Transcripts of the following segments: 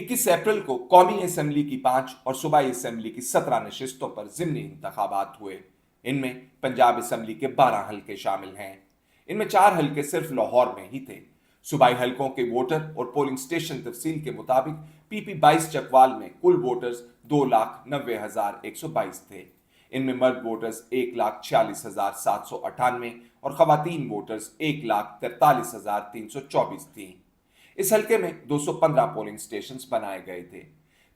21 अप्रैल को कौमी असेंबली की 5 और सूबाई असेंबली की 17 नशिस्तों पर ज़िमनी इंतखाबात हुए। इनमें पंजाब असेंबली के 12 हलके शामिल हैं। इनमें 4 हलके सिर्फ लाहौर में ही थे। सूबाई हलकों के वोटर और पोलिंग स्टेशन तफसील के मुताबिक पीपी 22 चकवाल में कुल वोटर्स 2,90,122 थे। इनमें मर्द वोटर्स 1,46,798 और खवातीन वोटर्स 1,43,324 थी। इस हलके में 215 पोलिंग स्टेशंस बनाए गए थे।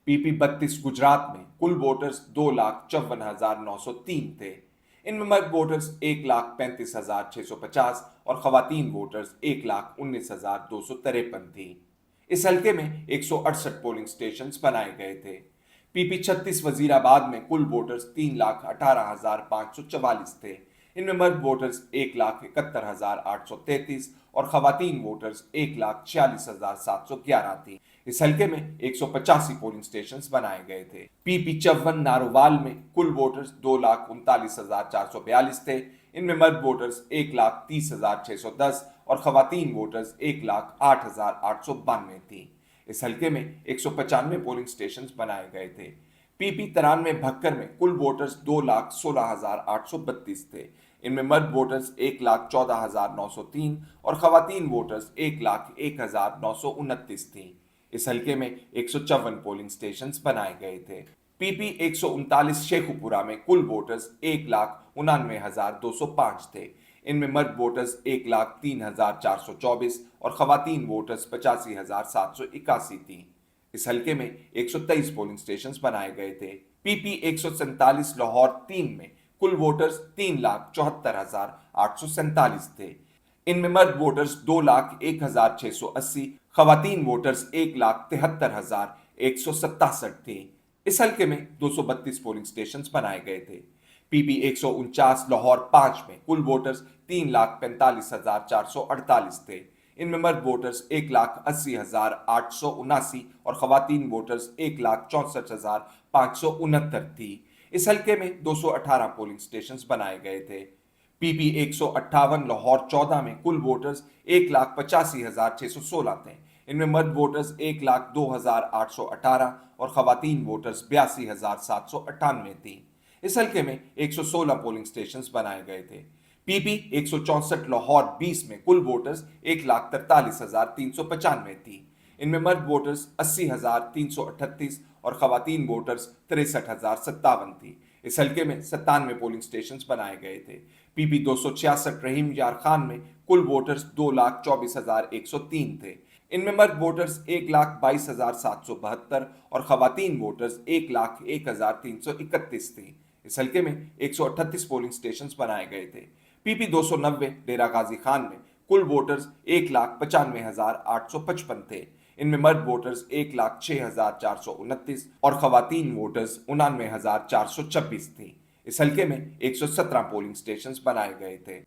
पीपी 32 गुजरात में कुल वोटर्स 2,54,903 थे। इनमें मर्द वोटर्स 1,35,650 और खवातीन वोटर्स 1,19,253 थी। इस हलके में 168 पोलिंग स्टेशंस बनाए गए थे। पीपी 36 वजीराबाद में कुल वोटर्स 3,18,544 थे। इनमें मर्द वोटर्स 1,71,833 और खवातीन वोटर्स 1,46,711 थी। इस हलके में 185 पोलिंग स्टेशंस बनाए गए थे। पीपी 54 नारोवाल में कुल वोटर्स 2,39,442 थे। इनमें मर्द वोटर्स 1,30,610 और खवातीन वोटर्स 1,08,892 थी। इस हलके में 195 पोलिंग स्टेशंस बनाए गए थे। पीपी 93 भक्कर में कुल वोटर्स 2,16,832 थे। इनमें मर्द वोटर्स 1,14,903 और खवातीन वोटर्स 1,01,929 थी। इस हलके में 154 पोलिंग स्टेशंस बनाए गए थे। पीपी 139 शेखुपुरा में कुल वोटर्स 1,99,205 थे। इनमें मर्द वोटर्स 1,03,424 और खवातीन वोटर्स 85,781 थी। इस हलके में 123 पोलिंग स्टेशंस बनाए गए थे। पीपी 147 लाहौर 3 में कुल वोटर्स 3,74,847 थे। इनमें मर्द वोटर्स 2,01,680, खवातीन वोटर्स 1,73,167 थे। इस हलके में 232 पोलिंग स्टेशंस बनाए गए थे। पीपी 149 लाहौर 5 में कुल वोटर्स 3,45,448 थे। इनमें मर्द वोटर्स 1,80,879 और खवातीन वोटर्स 1,64,569 थी। इस हलके में 218 पोलिंग स्टेशंस बनाए गए थे। पीपी 158 लाहौर 14 में कुल वोटर्स 1,85,616 थे। इनमें मर्द वोटर्स 1,02,818 और खवातीन वोटर्स 82,798 थी। इस हलके में 116 पोलिंग स्टेशंस बनाए गए थे। पीपी 164 लाहौर 20 में कुल वोटर्स 1,43,395 थी। इनमें मर्द वोटर्स 80,338 और खवातीन वोटर्स 63,057 थी। इस हलके में 97 पोलिंग स्टेशंस बनाए गए थे। पीपी 266 रहीम यार खान में कुल वोटर्स 2,24,103 थे। इनमें मर्द वोटर्स 1,22,772 और खवातीन वोटर्स 1,01,331 थी। इस हलके में 138 पोलिंग स्टेशंस बनाए गए थे। पीपी 290 डेरा गाजी खान में कुल वोटर्स 1,95,855 थे। इनमें मर्द वोटर्स 1,06,429 और खवातीन वोटर्स 99,426 थी। इस हलके में 117 पोलिंग स्टेशंस बनाए गए थे।